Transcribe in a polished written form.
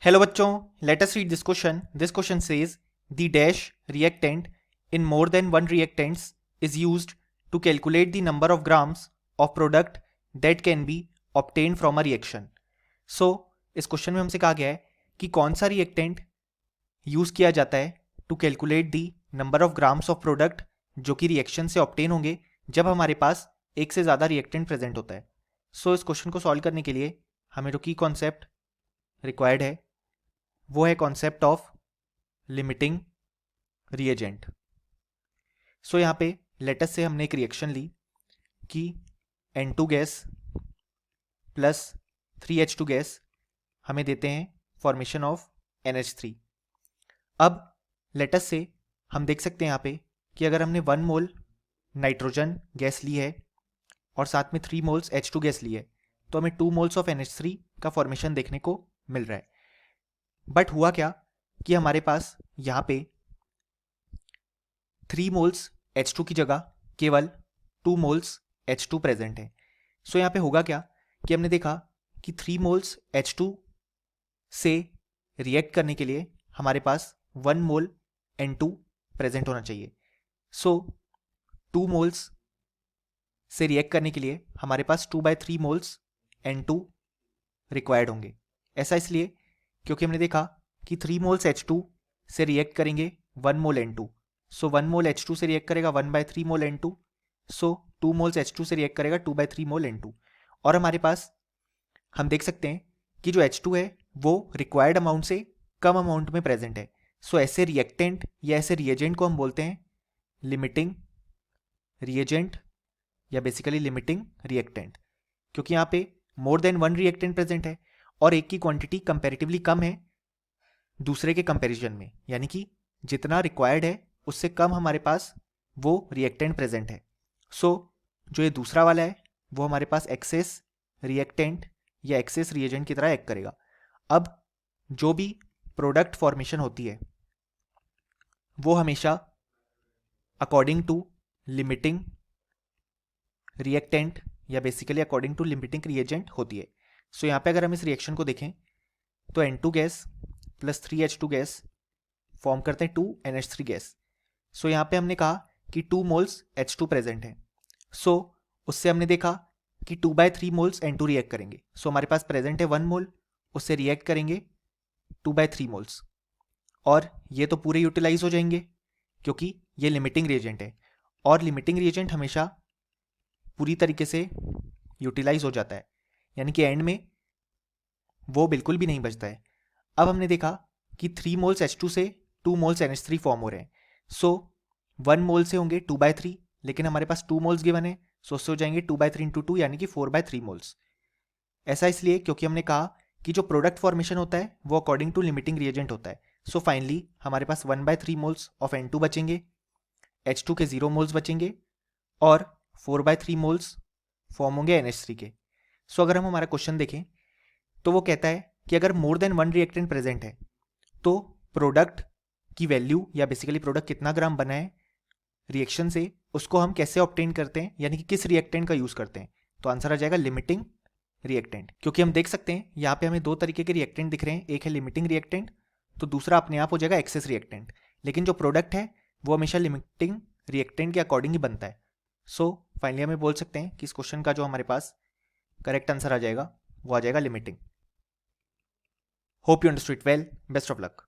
Hello बच्चों, let us read this question. This question says the dash reactant in more than one reactants is used to calculate the number of grams of product that can be obtained from a reaction. So इस question में हमसे कहा गया है कि कौन सा reactant use किया जाता है to calculate the number of grams of product जो कि रिएक्शन से ऑब्टेन होंगे जब हमारे पास एक से ज़्यादा रिएक्टेंट प्रेजेंट होता है. इस क्वेश्चन को सॉल्व करने के लिए हमें जो की कॉन्सेप्ट रिक्वायर्ड है वो है कॉन्सेप्ट ऑफ लिमिटिंग रिएजेंट. यहाँ पे लेटस से हमने एक रिएक्शन ली कि N2 gas plus 3H2 gas हमें देते हैं फॉर्मेशन ऑफ NH3. अब लेटस से हम देख सकते हैं यहाँ पे कि अगर हमने 1 मोल नाइट्रोजन गैस ली है और साथ में 3 मोल्स H2 गैस ली है तो हमें 2 मोल्स ऑफ NH3 का फॉर्मेशन देखने को मिल रहा है. बट हुआ क्या कि हमारे पास यहाँ पे 3 मोल्स H2 की जगह केवल 2 मोल्स H2 प्रेजेंट है. यहाँ पे होगा क्या कि हमने देखा कि 3 मोल्स H2 से रिएक्ट करने के लिए हमारे पास 1 मोल N2 प्रेजेंट होना चाहिए. 2 मोल्स से रिएक्ट करने के लिए हमारे पास 2/3 मोल्स N2 रिक्वायर्ड होंगे. ऐसा इसलिए क्योंकि हमने देखा कि 3 मोल्स H2 से रिएक्ट करेंगे 1 मोल N2. 1 मोल H2 से रिएक्ट करेगा 1/3 मोल N2. 2 मोल्स H2 से रिएक्ट करेगा 2/3 मोल N2. और हमारे पास हम देख सकते हैं कि जो H2 है वो रिक्वायर्ड अमाउंट से कम अमाउंट में प्रेजेंट है. ऐसे रिएक्टेंट या ऐसे रिएजेंट को हम बोलते हैं लिमिटिंग रिएजेंट या बेसिकली लिमिटिंग रिएक्टेंट, क्योंकि यहाँ पे मोर देन 1 रिएक्टेंट प्रेजेंट है और एक की क्वांटिटी कंपैरेटिवली कम है दूसरे के कंपैरिजन में, यानी कि जितना रिक्वायर्ड है उससे कम हमारे पास वो रिएक्टेंट प्रेजेंट है. जो ये दूसरा वाला है वो हमारे पास एक्सेस रिएक्टेंट या एक्सेस रिएजेंट की तरह एक्ट करेगा. अब जो भी प्रोडक्ट फॉर्मेशन होती है वो हमेशा अकॉर्डिंग टू लिमिटिंग रिएक्टेंट या basically according to limiting reagent होती है. यहाँ पे अगर हम इस रिएक्शन को देखें तो N2 gas plus 3H2 gas form करते हैं 2NH3 गैस. यहाँ पे हमने कहा कि 2 मोल्स H2 प्रेजेंट है. उससे हमने देखा कि 2/3 मोल्स N2 रिएक्ट करेंगे. हमारे पास प्रेजेंट है 1 मोल, उससे रिएक्ट करेंगे 2/3 मोल्स और ये तो पूरे यूटिलाइज हो जाएंगे क्योंकि ये लिमिटिंग रिएजेंट है और लिमिटिंग रिएजेंट हमेशा पूरी तरीके से यूटिलाइज हो जाता है, यानी कि एंड में वो बिल्कुल भी नहीं बचता है. अब हमने देखा कि 3 मोल्स H2 से 2 मोल्स NH3 फॉर्म हो रहे हैं. 1 मोल से होंगे 2/3, लेकिन हमारे पास 2 मोल्स गिवन है, उससे हो जाएंगे 2/3 × 2 यानी कि 4/3 मोल्स. ऐसा इसलिए क्योंकि हमने कहा कि जो प्रोडक्ट फॉर्मेशन होता है वो अकॉर्डिंग टू लिमिटिंग रिएजेंट होता है. फाइनली हमारे पास 1/3 मोल्स ऑफ N2 बचेंगे, H2 के 0 मोल्स बचेंगे और 4/3 मोल्स फॉर्म होंगे NH3 के. अगर हम हमारा क्वेश्चन देखें तो वो कहता है कि अगर मोर देन 1 रिएक्टेंट प्रेजेंट है तो प्रोडक्ट की वैल्यू या बेसिकली प्रोडक्ट कितना ग्राम बना है रिएक्शन से उसको हम कैसे ऑब्टेन करते हैं, यानी कि किस रिएक्टेंट का यूज करते हैं. तो आंसर आ जाएगा लिमिटिंग रिएक्टेंट, क्योंकि हम देख सकते हैं यहाँ पे हमें 2 तरीके के रिएक्टेंट दिख रहे हैं. एक है लिमिटिंग रिएक्टेंट तो दूसरा अपने आप हो जाएगा एक्सेस रिएक्टेंट, लेकिन जो प्रोडक्ट है वो हमेशा लिमिटिंग रिएक्टेंट के अकॉर्डिंग ही बनता है. फाइनली हमें बोल सकते हैं कि इस क्वेश्चन का जो हमारे पास करेक्ट आंसर आ जाएगा वो आ जाएगा limiting. Hope you understood well. Best of luck.